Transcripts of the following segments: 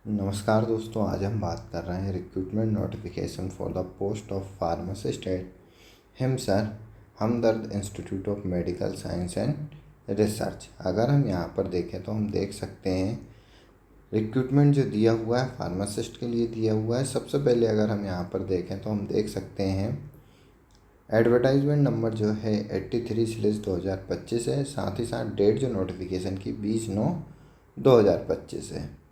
नमस्कार दोस्तों, आज हम बात कर रहे हैं recruitment notification for the post of pharmacist at HIMSR Hamdard institute of medical science and research. अगर हम यहाँ पर देखें तो हम देख सकते हैं रिक्रूटमेंट जो दिया हुआ है फार्मासिस्ट के लिए दिया हुआ है। सबसे पहले अगर हम यहाँ पर देखें तो हम देख सकते हैं एडवर्टाइजमेंट नंबर जो है 83/2025 है। साथ ही साथ डेट जो नोटिफिकेशन की 20/9/2025 है।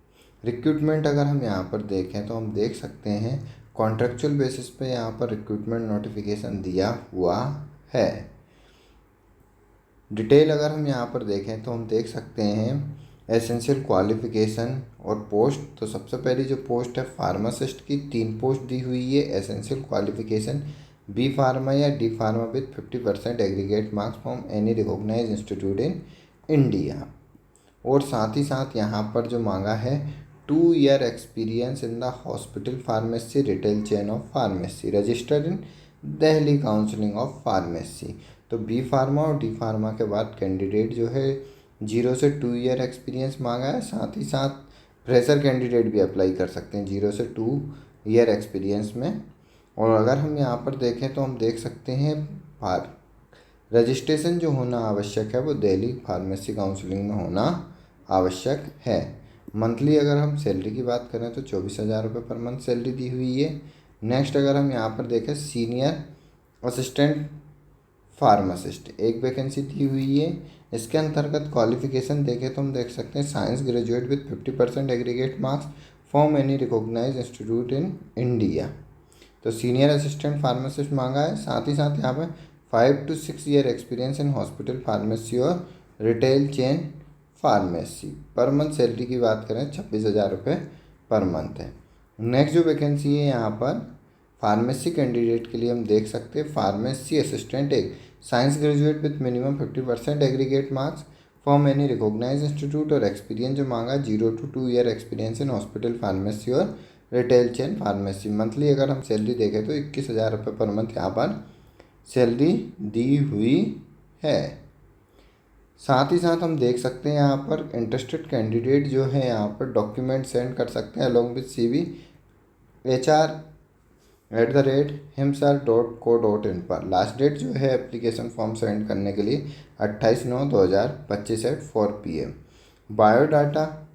रिक्रूटमेंट अगर हम यहाँ पर देखें तो हम देख सकते हैं कॉन्ट्रेक्चुअल बेसिस पे यहाँ पर रिक्रूटमेंट नोटिफिकेशन दिया हुआ है। डिटेल अगर हम यहाँ पर देखें तो हम देख सकते हैं एसेंशियल क्वालिफिकेशन और पोस्ट। तो सबसे पहली जो पोस्ट है फार्मासिस्ट की 3 पोस्ट दी हुई है। एसेंशियल क्वालिफिकेशन बी फार्मा या D pharma with 50% aggregate marks from any recognize institute in India. और साथ ही साथ यहाँ पर जो मांगा है 2 year experience in the hospital pharmacy retail chain of pharmacy registered in Delhi counselling of pharmacy. तो बी फार्मा और डी फार्मा के बाद कैंडिडेट जो है 0 से 2 ईयर एक्सपीरियंस मांगा है। साथ ही साथ फ्रेशर कैंडिडेट भी अप्लाई कर सकते हैं 0 से 2 ईयर एक्सपीरियंस में। और अगर हम यहाँ पर देखें तो हम देख सकते हैं रजिस्ट्रेशन जो होना आवश्यक है वो दिल्ली फार्मेसी काउंसिलिंग में होना आवश्यक है। मंथली अगर हम सैलरी की बात करें तो 24,000 रुपये पर मंथ सैलरी दी हुई है। नेक्स्ट अगर हम यहाँ पर देखें सीनियर असिस्टेंट फार्मासिस्ट एक वैकेंसी दी हुई है। इसके अंतर्गत क्वालिफिकेशन देखें तो हम देख सकते हैं science graduate with 50% aggregate marks from any recognize institute in India. तो सीनियर असिस्टेंट फार्मासिस्ट मांगा है। साथ ही साथ यहाँ पर 5 to 6 year experience in hospital pharmacy और retail chain pharmacy. Per month salary की बात करें 26,000 रुपये पर मंथ है। नेक्स्ट जो वैकेंसी है यहाँ पर फार्मेसी कैंडिडेट के लिए हम देख सकते हैं फार्मेसी असिस्टेंट एक science graduate with minimum 50% aggregate marks from any recognize institute और एक्सपीरियंस जो मांगा 0 to 2 year experience in hospital pharmacy और रिटेल चेन फार्मेसी। मंथली अगर हम सैलरी देखें तो 21,000 रुपये पर मंथ यहाँ पर सैलरी दी हुई है। साथ ही साथ हम देख सकते हैं यहाँ पर इंटरेस्टेड कैंडिडेट जो है यहाँ पर डॉक्यूमेंट सेंड कर सकते हैं अलॉन्ग विथ CV hr@himsar.co.in पर। लास्ट डेट जो है एप्लीकेशन फॉर्म सेंड करने के लिए 28/9/2025 at 4 PM। Biodata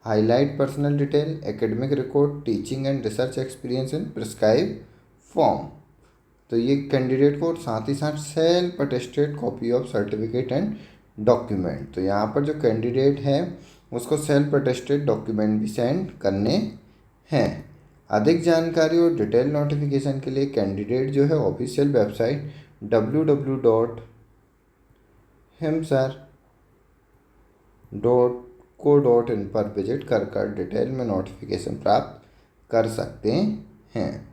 highlight personal detail academic record teaching and research experience in prescribe form. तो ये कैंडिडेट को और साथ ही साथ self attested copy of certificate and document. तो यहाँ पर जो कैंडिडेट है उसको सेल्फ अटेस्टेड डॉक्यूमेंट भी सेंड करने हैं। अधिक जानकारी और डिटेल नोटिफिकेशन के लिए कैंडिडेट जो है ऑफिशियल वेबसाइट www.himsar.co.in पर विजिट कर डिटेल में नोटिफिकेशन प्राप्त कर सकते हैं।